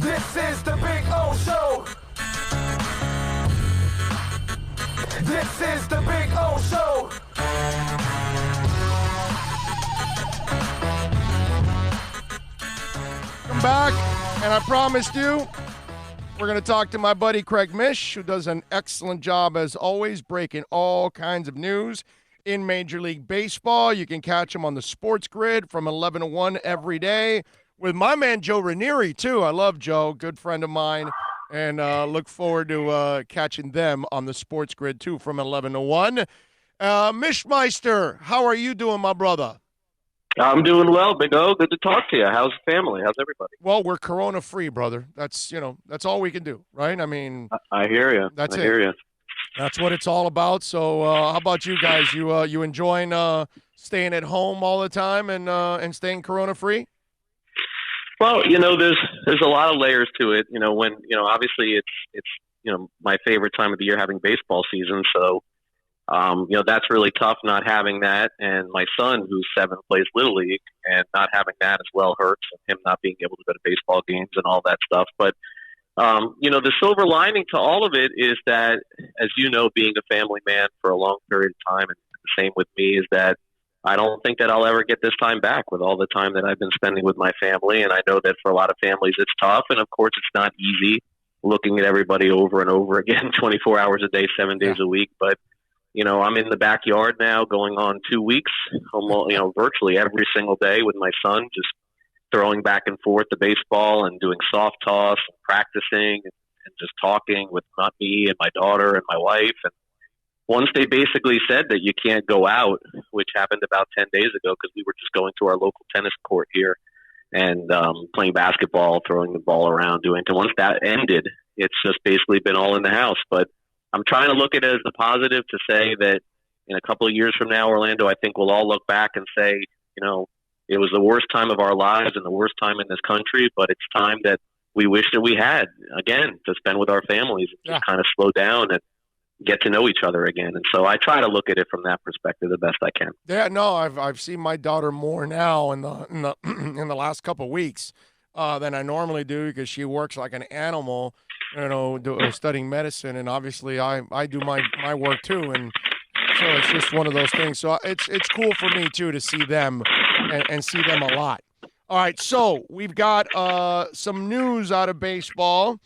This is the Big O Show. This is the Big O Show. Come back, and I promised you we're going to talk to my buddy Craig Mish, who does an excellent job, as always, breaking all kinds of news in Major League Baseball. You can catch him on the SportsGrid from 11 to 1 every day with my man Joe Ranieri, too. I love Joe, good friend of mine, and look forward to catching them on the SportsGrid, too, from 11 to 1. Mishmeister, how are you doing, my brother? I'm doing well, Big O. Good to talk to you. How's the family? How's everybody? Well, we're corona-free, brother. That's all we can do, right? I mean, I hear you. That's I it. hear you. That's what it's all about. So, how about you guys? You enjoying staying at home all the time and staying corona-free? Well, there's a lot of layers to it. When obviously it's my favorite time of the year, having baseball season. So, that's really tough not having that. And my son, who's 7, plays Little League, and not having that as well hurts, and him not being able to go to baseball games and all that stuff. But, the silver lining to all of it is that, as you know, being a family man for a long period of time, and the same with me, is that I don't think that I'll ever get this time back with all the time that I've been spending with my family. And I know that for a lot of families, it's tough. And of course, it's not easy looking at everybody over and over again, 24 hours a day, 7 days a week. But, I'm in the backyard now going on 2 weeks, almost, virtually every single day with my son, just throwing back and forth the baseball and doing soft toss and practicing and just talking with not me and my daughter and my wife. And once they basically said that you can't go out, which happened about 10 days ago, because we were just going to our local tennis court here and playing basketball, throwing the ball around, once that ended, it's just basically been all in the house. But I'm trying to look at it as a positive to say that in a couple of years from now, Orlando, I think we'll all look back and say, it was the worst time of our lives and the worst time in this country, but it's time that we wish that we had, again, to spend with our families and just kind of slow down and get to know each other again. And so I try to look at it from that perspective the best I can. Yeah, no, I've seen my daughter more now in the in the last couple of weeks than I normally do, because she works like an animal, studying medicine, and obviously I do my work too, and so it's just one of those things. So it's cool for me too to see them and see them a lot. All right, so we've got some news out of baseball.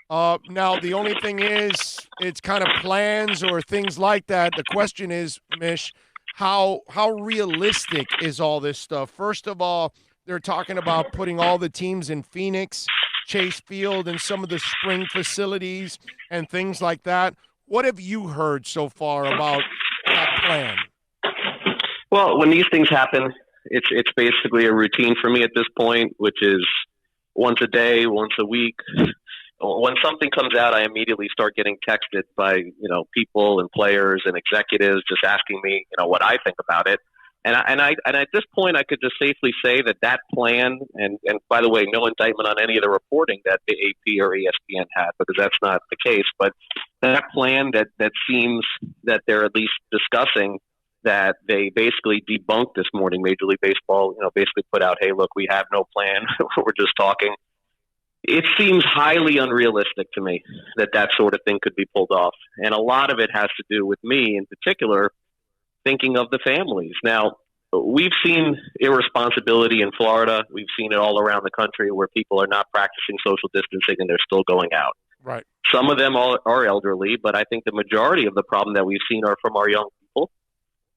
Now, the only thing is, it's kind of plans or things like that. The question is, Mish, how realistic is all this stuff? First of all, they're talking about putting all the teams in Phoenix, Chase Field, and some of the spring facilities and things like that. What have you heard so far about that plan? Well, when these things happen, it's basically a routine for me at this point, which is once a day, once a week. When something comes out, I immediately start getting texted by, people and players and executives just asking me, what I think about it. And at this point, I could just safely say that plan, and by the way, no indictment on any of the reporting that the AP or ESPN had, because that's not the case. But that plan that seems that they're at least discussing, that they basically debunked this morning, Major League Baseball, basically put out, hey, look, we have no plan. We're just talking. It seems highly unrealistic to me that sort of thing could be pulled off. And a lot of it has to do with me in particular, thinking of the families. Now, we've seen irresponsibility in Florida. We've seen it all around the country where people are not practicing social distancing and they're still going out. Right. Some of them are elderly, but I think the majority of the problem that we've seen are from our young people.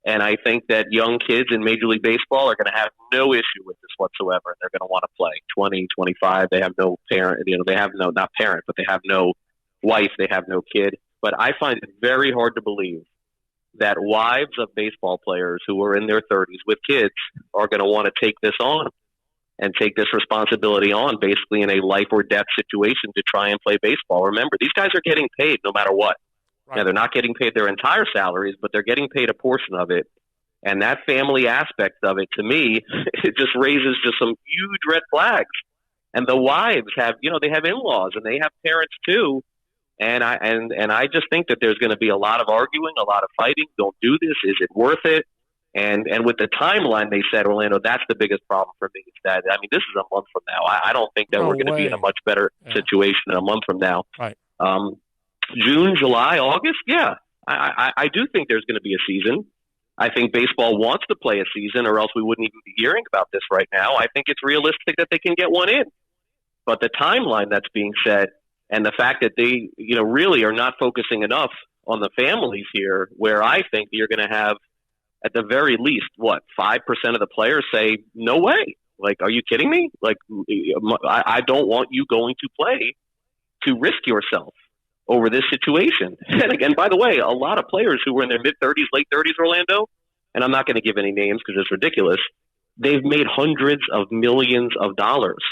And I think that young kids in Major League Baseball are going to have no issue with this whatsoever. They're going to want to play 20, 25. They have no parent, they have no, not parent, but they have no wife. They have no kid. But I find it very hard to believe that wives of baseball players who are in their 30s with kids are going to want to take this on and take this responsibility on, basically in a life or death situation, to try and play baseball. Remember, these guys are getting paid no matter what. Right. Now, they're not getting paid their entire salaries, but they're getting paid a portion of it. And that family aspect of it, to me, it just raises just some huge red flags. And the wives have, they have in-laws and they have parents too. And I just think that there's going to be a lot of arguing, a lot of fighting. Don't do this. Is it worth it? And with the timeline, they said, Orlando, that's the biggest problem for me. Is that, I mean, this is a month from now. I don't think that we're going to be in a much better situation in a month from now. Right. June, July, August, yeah. I do think there's going to be a season. I think baseball wants to play a season, or else we wouldn't even be hearing about this right now. I think it's realistic that they can get one in. But the timeline that's being set, and the fact that they, really are not focusing enough on the families here, where I think you're going to have, at the very least, 5% of the players say, no way. Like, are you kidding me? Like, I don't want you going to play to risk yourself over this situation. And again, by the way, a lot of players who were in their mid-30s, late 30s, Orlando, and I'm not going to give any names because it's ridiculous, they've made hundreds of millions of dollars.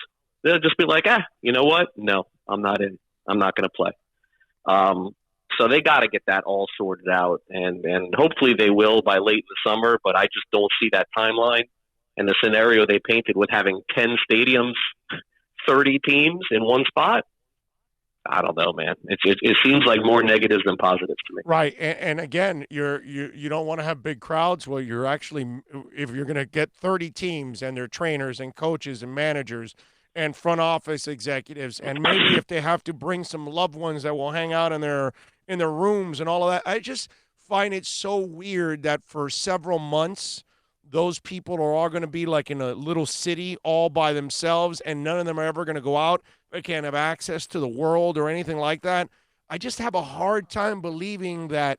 They'll just be like, you know what? No, I'm not in. I'm not going to play. So they got to get that all sorted out, and hopefully they will by late in the summer, but I just don't see that timeline. And the scenario they painted with having 10 stadiums, 30 teams in one spot, I don't know, man. It seems like more negatives than positives to me. Right, and again, you don't want to have big crowds. Well, you're actually, if you're going to get 30 teams and their trainers and coaches and managers and front office executives, and maybe if they have to bring some loved ones that will hang out in their rooms and all of that, I just find it so weird that for several months, those people are all going to be like in a little city all by themselves, and none of them are ever going to go out. They can't have access to the world or anything like that. I just have a hard time believing that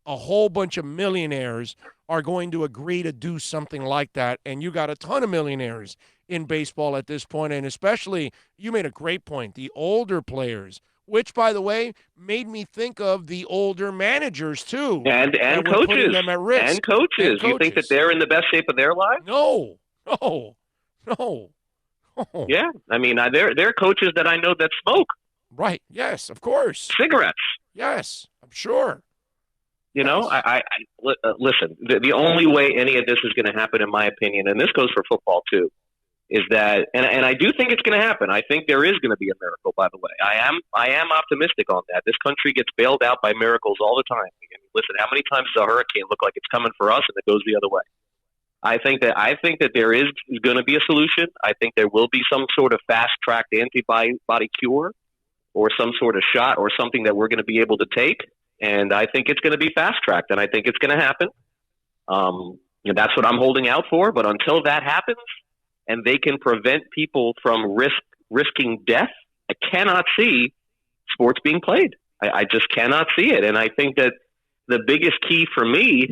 a whole bunch of millionaires are going to agree to do something like that. And you got a ton of millionaires in baseball at this point, and especially, you made a great point, the older players, which, by the way, made me think of the older managers, too. And coaches. Them at risk. And coaches. You think that they're in the best shape of their lives? No. Yeah. I mean, there are coaches that I know that smoke. Right. Yes, of course. Cigarettes. Yes, I'm sure. You know, I listen, the only way any of this is going to happen, in my opinion, and this goes for football, too, is that, and I do think it's going to happen. I think there is going to be a miracle, by the way. I am optimistic on that. This country gets bailed out by miracles all the time. I mean, listen, how many times does a hurricane look like it's coming for us and it goes the other way? I think that there is going to be a solution. I think there will be some sort of fast-tracked antibody cure or some sort of shot or something that we're going to be able to take. And I think it's going to be fast-tracked, and I think it's going to happen. That's what I'm holding out for. But until that happens, and they can prevent people from risking death, I cannot see sports being played. I just cannot see it. And I think that the biggest key for me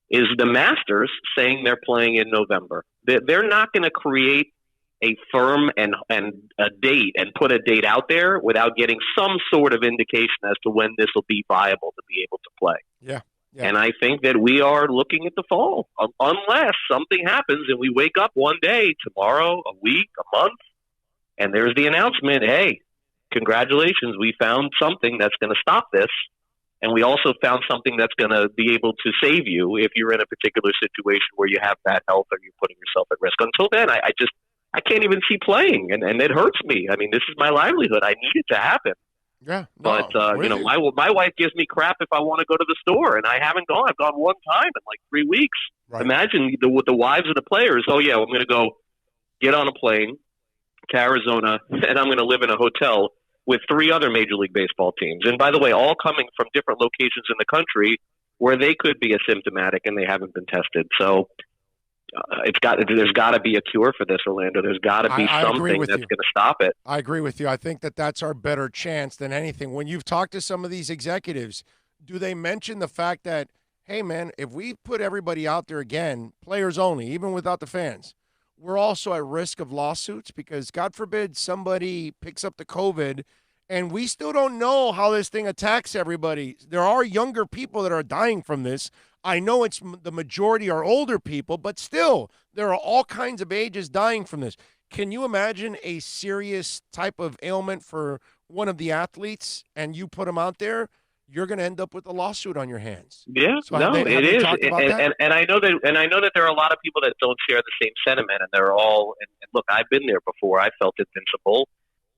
is the Masters saying they're playing in November. They're not going to create a firm and a date and put a date out there without getting some sort of indication as to when this will be viable to be able to play. Yeah. And I think that we are looking at the fall, unless something happens and we wake up one day, tomorrow, a week, a month, and there's the announcement, hey, congratulations, we found something that's going to stop this. And we also found something that's going to be able to save you if you're in a particular situation where you have bad health or you're putting yourself at risk. Until then, I can't even see playing, and it hurts me. I mean, this is my livelihood. I need it to happen. Yeah, but my wife gives me crap if I want to go to the store, and I haven't gone. I've gone one time in like 3 weeks. Right. Imagine with the wives of the players. Oh yeah, I'm going to go get on a plane to Arizona, and I'm going to live in a hotel with 3 other Major League Baseball teams. And by the way, all coming from different locations in the country where they could be asymptomatic and they haven't been tested. So there's got to be a cure for this, Orlando. There's got to be something that's going to stop it. I agree with you. I think that's our better chance than anything. When you've talked to some of these executives, do they mention the fact that, hey, man, if we put everybody out there again, players only, even without the fans, we're also at risk of lawsuits because, God forbid, somebody picks up the COVID and we still don't know how this thing attacks everybody. There are younger people that are dying from this. I know the majority are older people, but still, there are all kinds of ages dying from this. Can you imagine a serious type of ailment for one of the athletes and you put them out there? You're going to end up with a lawsuit on your hands. Yeah, it is. And I know that there are a lot of people that don't share the same sentiment, and they're all. And look, I've been there before. I felt invincible.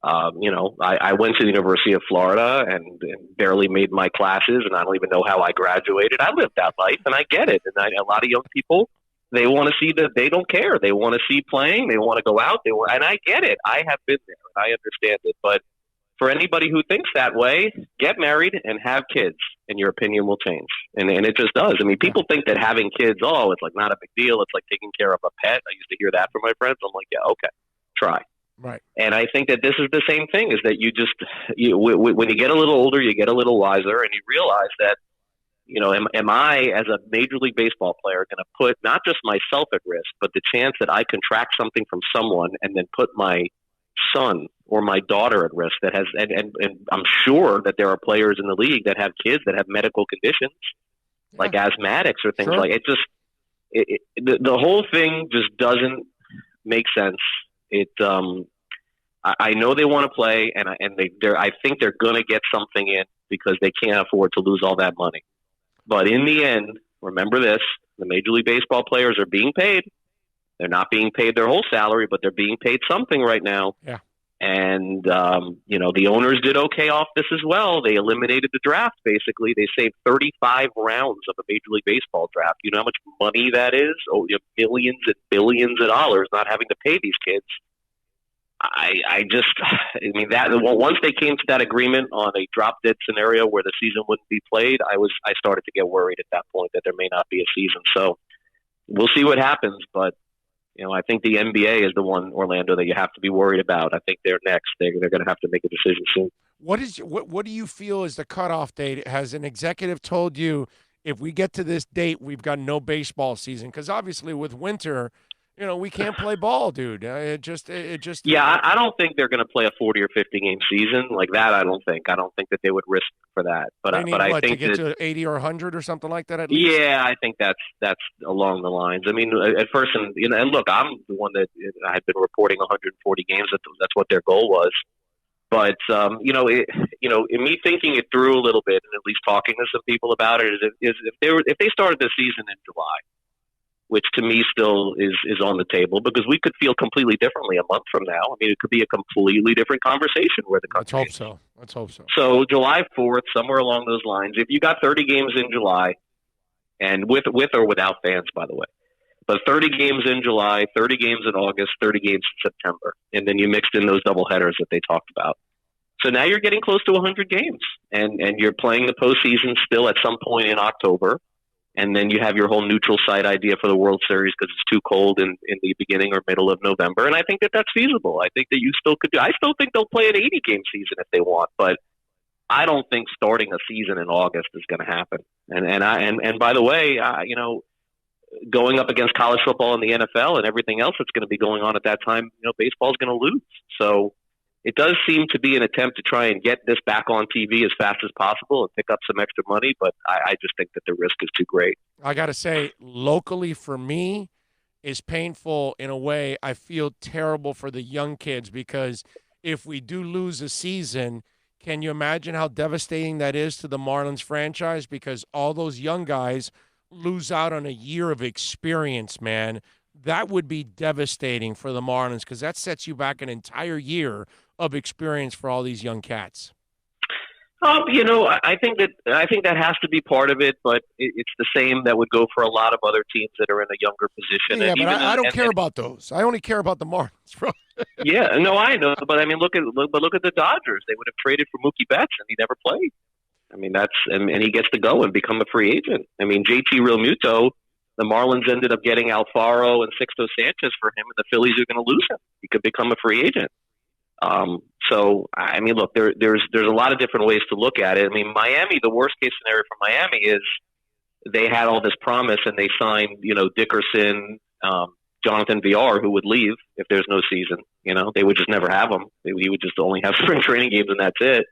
I went to the University of Florida and barely made my classes, and I don't even know how I graduated. I lived that life, and I get it. And a lot of young people, they want to see that they don't care. They want to see playing. They want to go out. And I get it. I have been there. And I understand it. But for anybody who thinks that way, get married and have kids, and your opinion will change. And it just does. I mean, people think that having kids, it's like not a big deal. It's like taking care of a pet. I used to hear that from my friends. I'm like, yeah, okay, try. Right. And I think that this is the same thing, is that when you get a little older, you get a little wiser, and you realize that, am I, as a Major League Baseball player, going to put not just myself at risk, but the chance that I contract something from someone and then put my son or my daughter at risk that has, and I'm sure that there are players in the league that have kids that have medical conditions like asthmatics or things like it. The whole thing just doesn't make sense. I know they want to play, and I think they're going to get something in because they can't afford to lose all that money. But in the end, remember this: the Major League Baseball players are being paid. They're not being paid their whole salary, but they're being paid something right now. Yeah. And the owners did okay off this as well. They eliminated the draft. Basically, they saved 35 rounds of a Major League Baseball draft. You know how much money that is? Millions and billions of dollars not having to pay these kids. Once they came to that agreement on a drop dead scenario where the season wouldn't be played, I started to get worried at that point that there may not be a season. So we'll see what happens. But I think the NBA is the one, Orlando, that you have to be worried about. I think they're next. They're going to have to make a decision soon. What do you feel is the cutoff date? Has an executive told you, if we get to this date, we've got no baseball season? Because obviously with winter, we can't play ball, dude. It just. Yeah, I don't think they're going to play a 40 or 50 game season like that. I don't think that they would risk for that. But I think to get to 80 or 100 or something like that. At least? Yeah, I think that's along the lines. I mean, at first, and look, I'm the one that I had been reporting 140 games. That's what their goal was. But in me thinking it through a little bit, and at least talking to some people about it, is if they started the season in July, which to me still is on the table, because we could feel completely differently a month from now. I mean, it could be a completely different conversation where the country. Let's hope so. So July 4th, somewhere along those lines, if you got 30 games in July, and with or without fans, by the way, but 30 games in July, 30 games in August, 30 games in September, and then you mixed in those double headers that they talked about. So now you're getting close to 100 games, and you're playing the postseason still at some point in October. And then you have your whole neutral site idea for the World Series because it's too cold in the beginning or middle of November. And I think that that's feasible. I think that you still could do. I still think they'll play an 80-game season if they want, but I don't think starting a season in August is going to happen. And by the way, going up against college football and the NFL and everything else that's going to be going on at that time, baseball's going to lose. So it does seem to be an attempt to try and get this back on TV as fast as possible and pick up some extra money, but I just think that the risk is too great. I got to say, locally for me, is painful in a way. I feel terrible for the young kids because if we do lose a season, can you imagine how devastating that is to the Marlins franchise? Because all those young guys lose out on a year of experience, man. That would be devastating for the Marlins because that sets you back an entire year of experience for all these young cats. I think that has to be part of it, but it's the same that would go for a lot of other teams that are in a younger position. Yeah, but I don't care about those. I only care about the Marlins, bro. Yeah, no, I know, but I mean, look at the Dodgers. They would have traded for Mookie Betts, and he never played. I mean, and he gets to go and become a free agent. I mean, JT Realmuto, the Marlins ended up getting Alfaro and Sixto Sanchez for him, and the Phillies are going to lose him. He could become a free agent. So, I mean, look, there's a lot of different ways to look at it. I mean, Miami, the worst case scenario for Miami is they had all this promise and they signed, Dickerson, Jonathan VR, who would leave if there's no season. They would just never have him. He would just only have spring training games and that's it.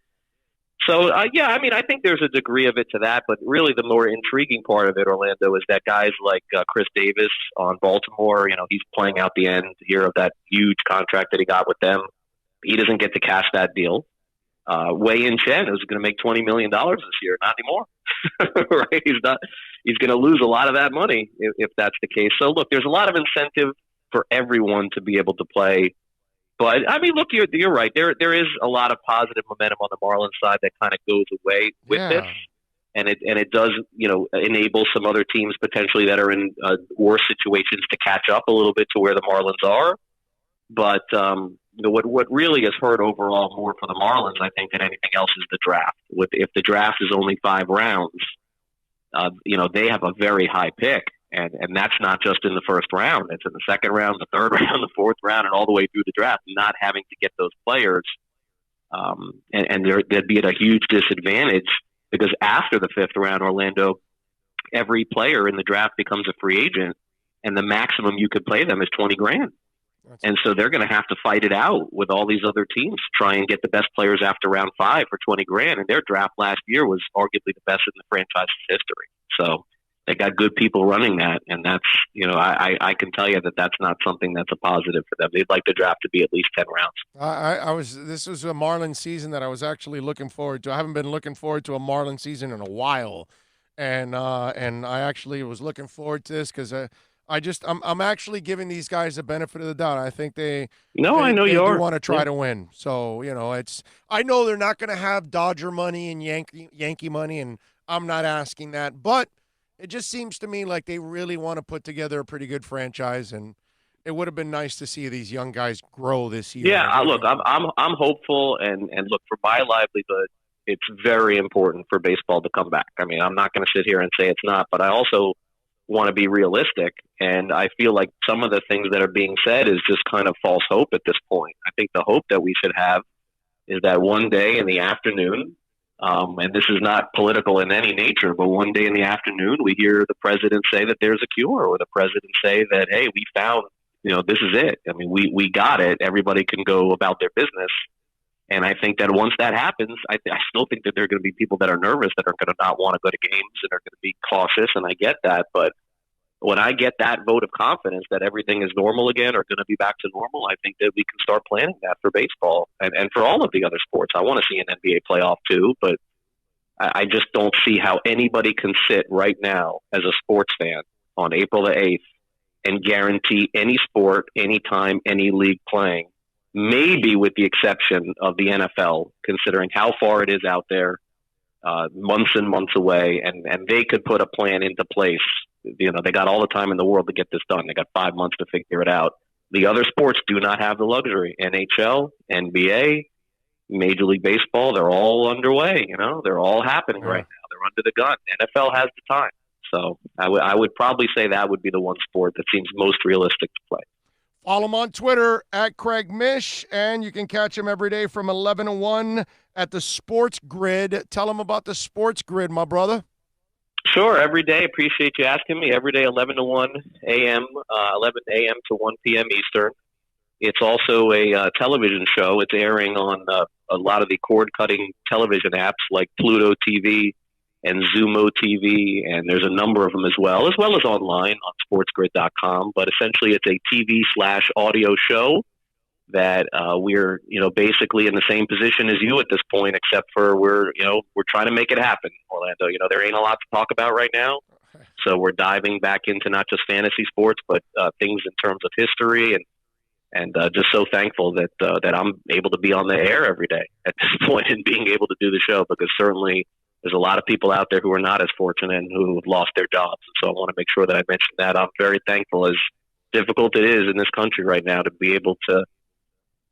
So, yeah, I mean, I think there's a degree of it to that, but really the more intriguing part of it, Orlando, is that guys like Chris Davis on Baltimore, he's playing out the end here of that huge contract that he got with them. He doesn't get to cash that deal. Wei-Yin Chen is going to make $20 million this year. Not anymore. Right? He's going to lose a lot of that money if that's the case. So, look, there's a lot of incentive for everyone to be able to play. But I mean, look, you're right. There is a lot of positive momentum on the Marlins side that kind of goes away with this, and it does enable some other teams potentially that are in worse situations to catch up a little bit to where the Marlins are. But what really has hurt overall more for the Marlins, I think, than anything else is the draft. If the draft is only 5 rounds, they have a very high pick. And that's not just in the first round. It's in the second round, the third round, the fourth round, and all the way through the draft, not having to get those players. And they'd be at a huge disadvantage because after the 5th round, Orlando, every player in the draft becomes a free agent, and the maximum you could pay them is $20,000. And so they're going to have to fight it out with all these other teams to try and get the best players after round 5 for $20,000. And their draft last year was arguably the best in the franchise's history. So they got good people running that, and that's, I can tell you that that's not something that's a positive for them. They'd like the draft to be at least 10 rounds. This was a Marlins season that I was actually looking forward to. I haven't been looking forward to a Marlins season in a while, and I actually was looking forward to this because I'm actually giving these guys the benefit of the doubt. I think they want to try to win. So I know they're not going to have Dodger money and Yankee money, and I'm not asking that, but it just seems to me like they really want to put together a pretty good franchise, and it would have been nice to see these young guys grow this year. Yeah, look, I'm hopeful, and look, for my livelihood, it's very important for baseball to come back. I mean, I'm not going to sit here and say it's not, but I also want to be realistic, and I feel like some of the things that are being said is just kind of false hope at this point. I think the hope that we should have is that one day in the afternoon, and this is not political in any nature, but one day in the afternoon, we hear the president say that there's a cure, or the president say that, hey, we found, this is it. I mean, we got it. Everybody can go about their business. And I think that once that happens, I still think that there are going to be people that are nervous, that are going to not want to go to games and are going to be cautious. And I get that. But when I get that vote of confidence that everything is normal again, or going to be back to normal, I think that we can start planning that for baseball and for all of the other sports. I want to see an NBA playoff too, but I just don't see how anybody can sit right now as a sports fan on April the 8th and guarantee any sport, anytime, any league playing, maybe with the exception of the NFL, considering how far it is out there, months and months away, and they could put a plan into place. They got all the time in the world to get this done. They got 5 months to figure it out. The other sports do not have the luxury. NHL, NBA, Major League Baseball, they're all underway. They're all happening right now. They're under the gun. NFL has the time. So I would probably say that would be the one sport that seems most realistic to play. Follow him on Twitter at Craig Mish, and you can catch him every day from 11 to 1 at the SportsGrid. Tell him about the SportsGrid, my brother. Sure, every day. Appreciate you asking me. Every day, 11 to 1 a.m., 11 a.m. to 1 p.m. Eastern. It's also a television show. It's airing on a lot of the cord-cutting television apps like Pluto TV and Zumo TV, and there's a number of them as well as online on sportsgrid.com. But essentially, it's a TV/audio show that we're basically in the same position as you at this point, except for we're trying to make it happen, Orlando. There ain't a lot to talk about right now, so we're diving back into not just fantasy sports, but things in terms of history, and just so thankful that I'm able to be on the air every day at this point and being able to do the show, because certainly there's a lot of people out there who are not as fortunate and who have lost their jobs. And so I want to make sure that I mention that. I'm very thankful, as difficult it is in this country right now, to be able to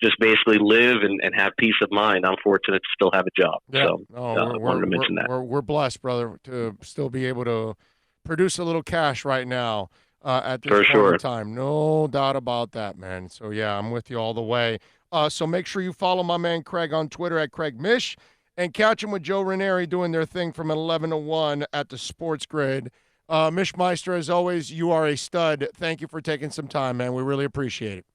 just basically live and have peace of mind. I'm fortunate to still have a job. Yeah. So I wanted to mention that. We're blessed, brother, to still be able to produce a little cash right now at this point in time. No doubt about that, man. So, yeah, I'm with you all the way. So make sure you follow my man Craig on Twitter at Craig Mish, and catch him with Joe Ranieri doing their thing from 11 to 1 at the SportsGrid. Mish Meister, as always, you are a stud. Thank you for taking some time, man. We really appreciate it.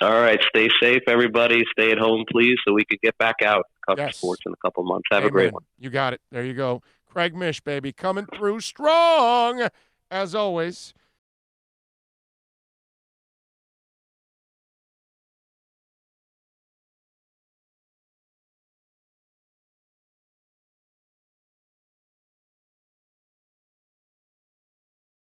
All right. Stay safe, everybody. Stay at home, please, so we can get back out and cover sports in a couple months. Have a great one. You got it. There you go. Craig Mish, baby, coming through strong, as always.